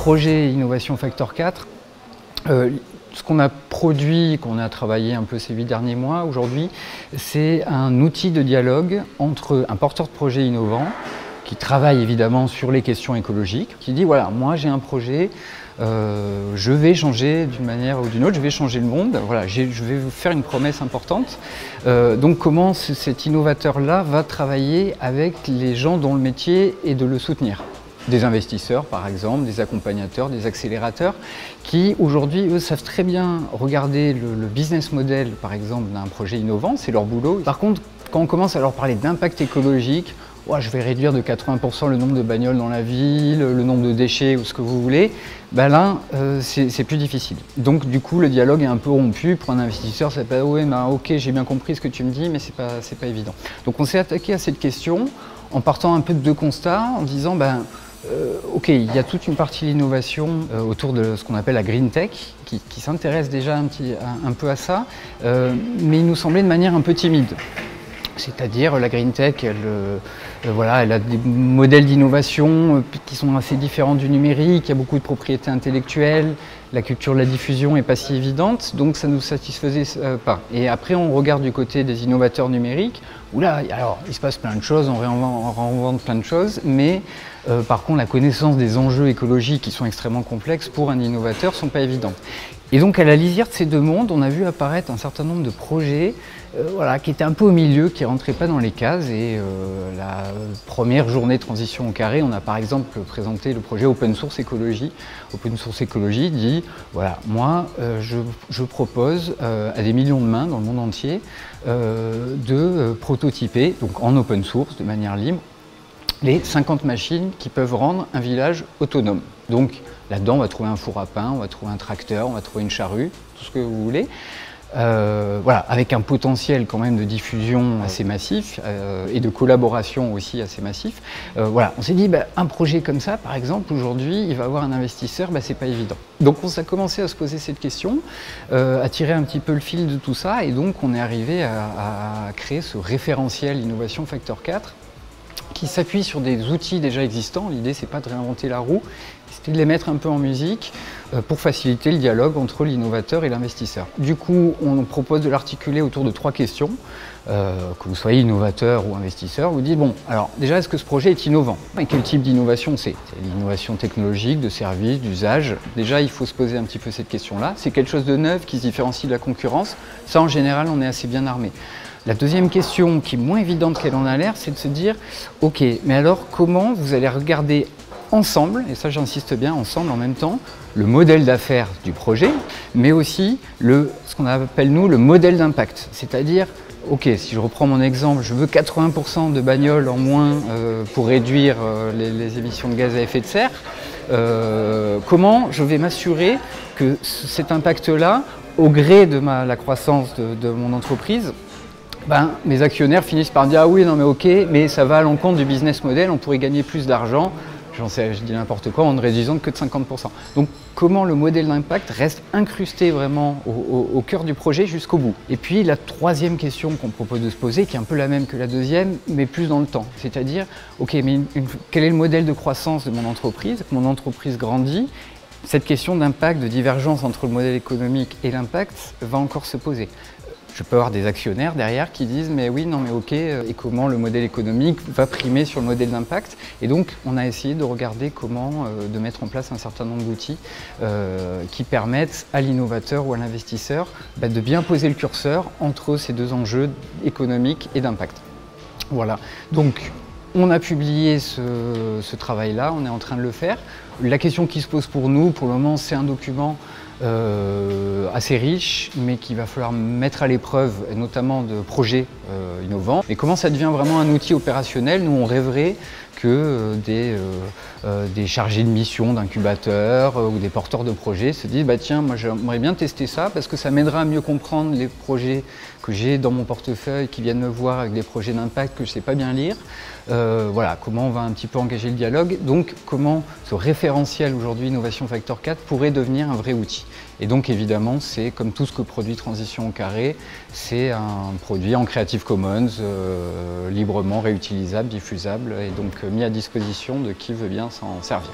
projet Innovation Factor 4, ce qu'on a produit, qu'on a travaillé un peu ces 8 derniers mois aujourd'hui, c'est un outil de dialogue entre un porteur de projet innovant qui travaille évidemment sur les questions écologiques, qui dit voilà, moi j'ai un projet, je vais changer d'une manière ou d'une autre, je vais changer le monde, voilà, je vais vous faire une promesse importante. Donc comment cet innovateur-là va travailler avec les gens dont le métier est de le soutenir? Des investisseurs par exemple, des accompagnateurs, des accélérateurs qui aujourd'hui eux savent très bien regarder le business model par exemple d'un projet innovant, c'est leur boulot. Par contre quand on commence à leur parler d'impact écologique, ouais, je vais réduire de 80% le nombre de bagnoles dans la ville, le nombre de déchets ou ce que vous voulez, ben là c'est plus difficile. Donc du coup le dialogue est un peu rompu. Pour un investisseur ça peut ouais ben, ok j'ai bien compris ce que tu me dis mais c'est pas évident. Donc on s'est attaqué à cette question en partant un peu de deux constats, en disant ben ok, il y a toute une partie de l'innovation autour de ce qu'on appelle la green tech qui s'intéresse déjà un peu à ça, mais il nous semblait de manière un peu timide. C'est-à-dire la green tech, voilà, elle a des modèles d'innovation qui sont assez différents du numérique, il y a beaucoup de propriétés intellectuelles, la culture de la diffusion n'est pas si évidente, donc ça ne nous satisfaisait pas. Et après on regarde du côté des innovateurs numériques, où là, alors, il se passe plein de choses, on réinvente plein de choses, mais par contre la connaissance des enjeux écologiques qui sont extrêmement complexes pour un innovateur ne sont pas évidentes. Et donc à la lisière de ces deux mondes, on a vu apparaître un certain nombre de projets voilà, qui étaient un peu au milieu, qui ne rentraient pas dans les cases. Et la première journée de transition au carré, on a par exemple présenté le projet Open Source Écologie. Open Source Écologie dit, voilà, moi je propose à des millions de mains dans le monde entier de prototyper, donc en open source, de manière libre, les 50 machines qui peuvent rendre un village autonome. Donc là-dedans, on va trouver un four à pain, on va trouver un tracteur, on va trouver une charrue, tout ce que vous voulez. Voilà, avec un potentiel quand même de diffusion assez massif et de collaboration aussi assez massif. Voilà, on s'est dit, bah, un projet comme ça, par exemple, aujourd'hui, il va avoir un investisseur, bah, c'est pas évident. Donc on a commencé à se poser cette question, à tirer un petit peu le fil de tout ça, et donc on est arrivé à créer ce référentiel Innovation Factor 4, qui s'appuie sur des outils déjà existants. L'idée, c'est pas de réinventer la roue, c'était de les mettre un peu en musique pour faciliter le dialogue entre l'innovateur et l'investisseur. Du coup, on propose de l'articuler autour de 3 questions. Que vous soyez innovateur ou investisseur, vous dites, bon, alors déjà, est-ce que ce projet est innovant? Et quel type d'innovation c'est? C'est l'innovation technologique, de service, d'usage. Déjà, il faut se poser un petit peu cette question-là. C'est quelque chose de neuf qui se différencie de la concurrence. Ça, en général, on est assez bien armé. La deuxième question, qui est moins évidente qu'elle en a l'air, c'est de se dire, ok, mais alors comment vous allez regarder ensemble, et ça j'insiste bien, ensemble en même temps, le modèle d'affaires du projet, mais aussi ce qu'on appelle nous le modèle d'impact. C'est-à-dire, ok, si je reprends mon exemple, je veux 80% de bagnoles en moins pour réduire les émissions de gaz à effet de serre, comment je vais m'assurer que cet impact-là, au gré de la croissance de mon entreprise, ben, mes actionnaires finissent par dire « Ah oui, non mais ok, mais ça va à l'encontre du business model, on pourrait gagner plus d'argent, je dis n'importe quoi, en ne réduisant que de 50%. » Donc comment le modèle d'impact reste incrusté vraiment au cœur du projet jusqu'au bout. Et puis la troisième question qu'on propose de se poser, qui est un peu la même que la deuxième, mais plus dans le temps. C'est-à-dire, ok, mais quel est le modèle de croissance de mon entreprise? Mon entreprise grandit. Cette question d'impact, de divergence entre le modèle économique et l'impact va encore se poser. Je peux avoir des actionnaires derrière qui disent mais oui, non mais ok, et comment le modèle économique va primer sur le modèle d'impact? Et donc on a essayé de regarder comment de mettre en place un certain nombre d'outils qui permettent à l'innovateur ou à l'investisseur de bien poser le curseur entre ces deux enjeux économiques et d'impact. Voilà, donc on a publié ce travail-là, on est en train de le faire. La question qui se pose pour nous, pour le moment, c'est un document assez riche, mais qu'il va falloir mettre à l'épreuve, notamment de projets innovants. Et comment ça devient vraiment un outil opérationnel? Nous, on rêverait que des chargés de mission d'incubateurs ou des porteurs de projets se disent bah tiens, moi j'aimerais bien tester ça parce que ça m'aidera à mieux comprendre les projets que j'ai dans mon portefeuille qui viennent me voir avec des projets d'impact que je ne sais pas bien lire. Voilà, comment on va un petit peu engager le dialogue. Donc comment ce référentiel aujourd'hui Innovation Factor 4 pourrait devenir un vrai outil. Et donc évidemment, c'est comme tout ce que produit Transition au Carré, c'est un produit en Creative Commons, librement réutilisable, diffusable et donc mis à disposition de qui veut bien s'en servir.